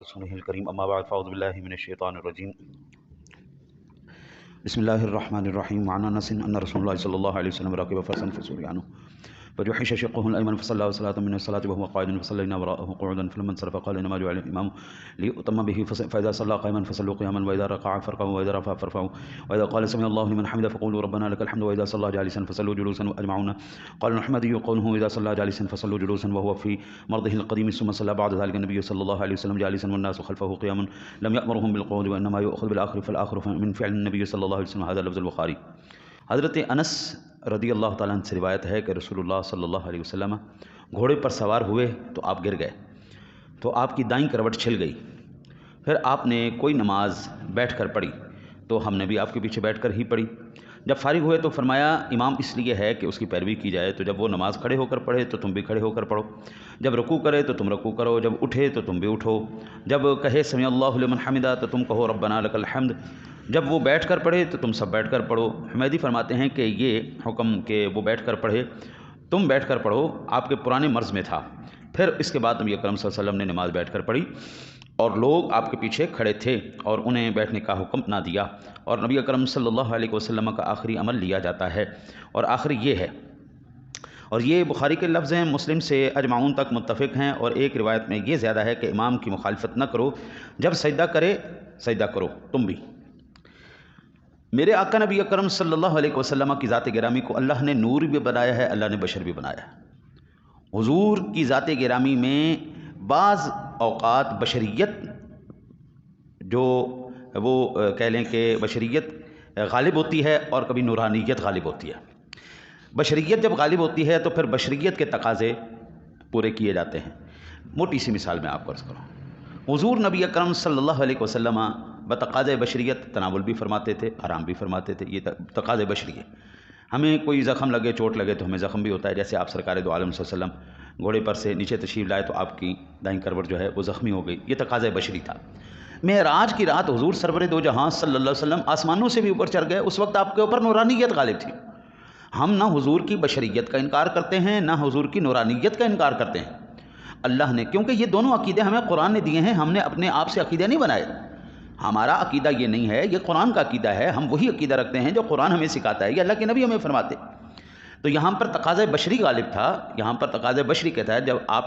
رسوله الكريم أما بعد فأعوذ بالله من الشيطان الرجيم بسم الله الرحمن الرحيم. وعن أنس أن رسول الله صلى الله عليه وسلم ركب فرسا فسري عنه فجحش شقه الأيمن فصلى صلاة من الصلاة وهو قاعد فصلينا وراءه قعودا فلما انصرف قال إنما جعل الإمام ليؤتم به فإذا صلى قائما فصلوا قياما وإذا ركع فاركعوا وإذا رفع فارفعوا وإذا قال سمع الله لمن حمده فقولوا ربنا لك الحمد وإذا صلى جالسا فصلوا جلوسا أجمعون. قال الحمدي قوله إذا صلى جالسا فصلوا جلوسا وهو في مرضه القديم ثم صلى بعد ذلك النبي صلى الله عليه وسلم جالسا والناس خلفه قياما لم يأمرهم بالقعود وإنما يؤخذ بالآخر فالآخر من فعل النبي صلى الله عليه وسلم. هذا لفظ البخاری. حضرت انس رضی اللہ تعالیٰ عنہ سے روایت ہے کہ رسول اللہ صلی اللہ علیہ وسلم گھوڑے پر سوار ہوئے تو آپ گر گئے تو آپ کی دائیں کروٹ چھل گئی. پھر آپ نے کوئی نماز بیٹھ کر پڑھی تو ہم نے بھی آپ کے پیچھے بیٹھ کر ہی پڑھی. جب فارغ ہوئے تو فرمایا امام اس لیے ہے کہ اس کی پیروی کی جائے، تو جب وہ نماز کھڑے ہو کر پڑھے تو تم بھی کھڑے ہو کر پڑھو، جب رکوع کرے تو تم رکوع کرو، جب اٹھے تو تم بھی اٹھو، جب کہے سمع اللہ لمن حمدہ تو تم کہو ربنا لک الحمد، جب وہ بیٹھ کر پڑھے تو تم سب بیٹھ کر پڑھو. حمیدی فرماتے ہیں کہ یہ حکم کہ وہ بیٹھ کر پڑھے تم بیٹھ کر پڑھو آپ کے پرانے مرض میں تھا. پھر اس کے بعد نبی اکرم صلی اللہ علیہ وسلم نے نماز بیٹھ کر پڑھی اور لوگ آپ کے پیچھے کھڑے تھے اور انہیں بیٹھنے کا حکم نہ دیا، اور نبی اکرم صلی اللہ علیہ وسلم کا آخری عمل لیا جاتا ہے اور آخری یہ ہے. اور یہ بخاری کے لفظ ہیں، مسلم سے اجمعون تک متفق ہیں. اور ایک روایت میں یہ زیادہ ہے کہ امام کی مخالفت نہ کرو، جب سجدہ کرے سجدہ کرو تم بھی. میرے آقا نبی اکرم صلی اللہ علیہ وسلم کی ذات گرامی کو اللہ نے نور بھی بنایا ہے، اللہ نے بشر بھی بنایا ہے. حضور کی ذات گرامی میں بعض اوقات بشریت جو وہ کہہ لیں کہ بشریت غالب ہوتی ہے اور کبھی نورانیت غالب ہوتی ہے. بشریت جب غالب ہوتی ہے تو پھر بشریت کے تقاضے پورے کیے جاتے ہیں. موٹی سی مثال میں آپ کو عرض کروں. حضور نبی اکرم صلی اللہ علیہ وسلم بتقاضے بشریت تناول بھی فرماتے تھے، آرام بھی فرماتے تھے. یہ تقاضے بشری ہے. ہمیں کوئی زخم لگے، چوٹ لگے تو ہمیں زخم بھی ہوتا ہے. جیسے آپ سرکار دو عالم صلی اللہ علیہ وسلم گھوڑے پر سے نیچے تشریف لائے تو آپ کی دائیں کروٹ جو ہے وہ زخمی ہو گئی. یہ تقاضے بشری تھا. معراج کی رات حضور سرور دو جہاں صلی اللہ علیہ وسلم آسمانوں سے بھی اوپر چڑھ گئے. اس وقت آپ کے اوپر نورانیت غالب تھی. ہم نہ حضور کی بشریت کا انکار کرتے ہیں نہ حضور کی نورانیت کا انکار کرتے ہیں. اللہ نے، کیونکہ یہ دونوں عقیدے ہمیں قرآن نے دیے ہیں، ہم نے اپنے آپ سے عقیدے نہیں بنائے. ہمارا عقیدہ یہ نہیں ہے، یہ قرآن کا عقیدہ ہے. ہم وہی عقیدہ رکھتے ہیں جو قرآن ہمیں سکھاتا ہے، یہ اللہ کے نبی ہمیں فرماتے. تو یہاں پر تقاضۂ بشری غالب تھا. یہاں پر تقاضۂ بشری کہتا ہے جب آپ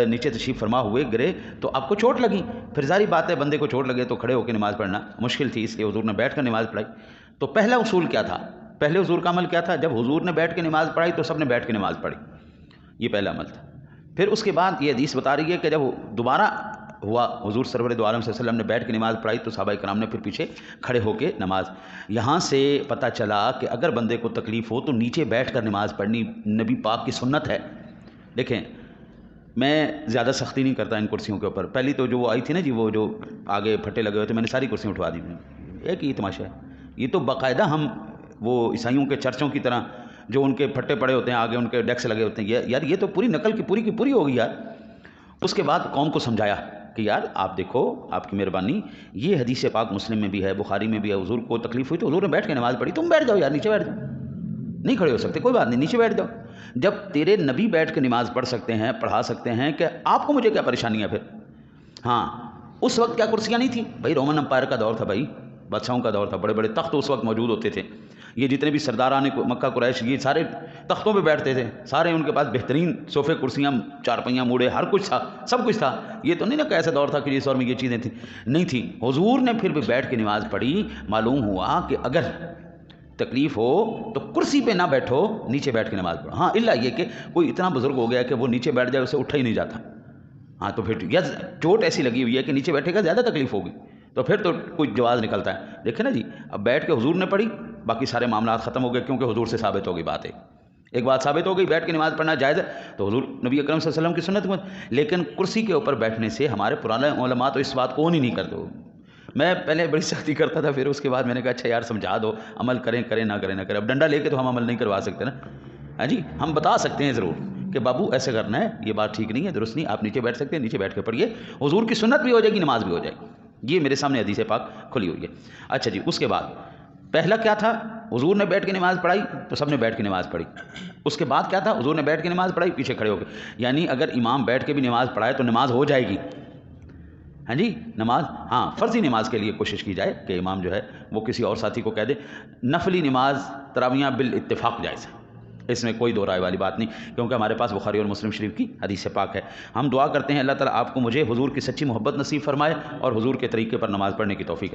نیچے تشریف فرما ہوئے گرے تو آپ کو چوٹ لگی. پھر ظاہری بات ہے بندے کو چوٹ لگے تو کھڑے ہو کے نماز پڑھنا مشکل تھی، اس لیے حضور نے بیٹھ کر نماز پڑھائی. تو پہلا اصول کیا تھا؟ پہلے حضور کا عمل کیا تھا؟ جب حضور نے بیٹھ کے نماز پڑھائی تو سب نے بیٹھ کے نماز پڑھی. یہ پہلا عمل تھا. پھر اس کے بعد یہ حدیث بتا رہی ہے کہ جب دوبارہ ہوا حضور سرور دو عالم صلی اللہ علیہ وسلم نے بیٹھ کے نماز پڑھائی تو صحابہ کرام نے پھر پیچھے کھڑے ہو کے نماز. یہاں سے پتہ چلا کہ اگر بندے کو تکلیف ہو تو نیچے بیٹھ کر نماز پڑھنی نبی پاک کی سنت ہے. دیکھیں میں زیادہ سختی نہیں کرتا ان کرسیوں کے اوپر. پہلی تو جو وہ آئی تھی نا جی، وہ جو آگے پھٹے لگے ہوئے تھے، میں نے ساری کرسیاں اٹھوا دی. ایک ہی تماشا ہے. یہ تو باقاعدہ ہم وہ عیسائیوں کے چرچوں کی طرح جو ان کے پھٹے پڑے ہوتے ہیں، آگے ان کے ڈیکس لگے ہوتے ہیں، یار یہ تو پوری نقل کی پوری ہوگی یار. اس کے بعد قوم کو سمجھایا کہ یار آپ دیکھو، آپ کی مہربانی، یہ حدیث پاک مسلم میں بھی ہے، بخاری میں بھی ہے. حضور کو تکلیف ہوئی تو حضور نے بیٹھ کے نماز پڑھی. تم بیٹھ جاؤ یار، نیچے بیٹھ جاؤ. نہیں کھڑے ہو سکتے کوئی بات نہیں، نیچے بیٹھ جاؤ. جب تیرے نبی بیٹھ کے نماز پڑھ سکتے ہیں، پڑھا سکتے ہیں، کہ آپ کو مجھے کیا پریشانی ہے پھر؟ ہاں اس وقت کیا کرسیاں نہیں تھیں بھائی؟ رومن امپائر کا دور تھا بھائی، بادشاہوں کا دور تھا. بڑے بڑے تخت اس وقت موجود ہوتے تھے. یہ جتنے بھی سرداران مکہ قریش یہ سارے تختوں پہ بیٹھتے تھے. سارے ان کے پاس بہترین صوفے، کرسیاں، چارپائیاں، موڑے، ہر کچھ تھا، سب کچھ تھا. یہ تو نہیں نا کہ ایسا دور تھا کہ جس دور میں یہ چیزیں تھیں، نہیں تھیں. حضور نے پھر بھی بیٹھ کے نماز پڑھی. معلوم ہوا کہ اگر تکلیف ہو تو کرسی پہ نہ بیٹھو، نیچے بیٹھ کے نماز پڑھو. ہاں الا یہ کہ کوئی اتنا بزرگ ہو گیا کہ وہ نیچے بیٹھ جائے، اسے اٹھا ہی نہیں جاتا. ہاں تو پھر یا چوٹ ایسی لگی ہوئی ہے کہ نیچے بیٹھے گا زیادہ تکلیف ہوگی تو پھر تو کوئی جواز نکلتا ہے. دیکھیں نا جی، اب بیٹھ کے حضور نے پڑھی، باقی سارے معاملات ختم ہو گئے کیونکہ حضور سے ثابت ہو گئی بات. ایک بات ثابت ہو گئی، بیٹھ کے نماز پڑھنا جائز ہے تو حضور نبی اکرم صلی اللہ علیہ وسلم کی سنت میں. لیکن کرسی کے اوپر بیٹھنے سے ہمارے پرانے علماء تو اس بات کو نہیں کرتے. میں پہلے بڑی سختی کرتا تھا، پھر اس کے بعد میں نے کہا اچھا یار سمجھا دو، عمل کریں نہ کریں. اب ڈنڈا لے کے تو ہم عمل نہیں کروا سکتے نا. ہاں جی، ہم بتا سکتے ہیں ضرور کہ بابو ایسے کرنا ہے، یہ بات ٹھیک نہیں ہے، درست نہیں. آپ نیچے بیٹھ سکتے ہیں، نیچے بیٹھ کے پڑھیے. حضور کی سنت بھی ہو جائے گی، نماز بھی ہو جائے گی. یہ میرے سامنے حدیث پاک کھلی ہوئی ہے. اچھا جی، اس کے بعد پہلا کیا تھا؟ حضور نے بیٹھ کے نماز پڑھائی تو سب نے بیٹھ کے نماز پڑھی. اس کے بعد کیا تھا؟ حضور نے بیٹھ کے نماز پڑھائی، پیچھے کھڑے ہو کے. یعنی اگر امام بیٹھ کے بھی نماز پڑھائے تو نماز ہو جائے گی. ہاں جی نماز، ہاں فرضی نماز کے لیے کوشش کی جائے کہ امام جو ہے وہ کسی اور ساتھی کو کہہ دے. نفلی نماز تراویحاں بالاتفاق جائز ہے، اس میں کوئی دو رائے والی بات نہیں، کیونکہ ہمارے پاس بخاری اور مسلم شریف کی حدیث پاک ہے. ہم دعا کرتے ہیں اللہ تعالیٰ آپ کو مجھے حضور کی سچی محبت نصیب فرمائے اور حضور کے طریقے پر نماز پڑھنے کی توفیق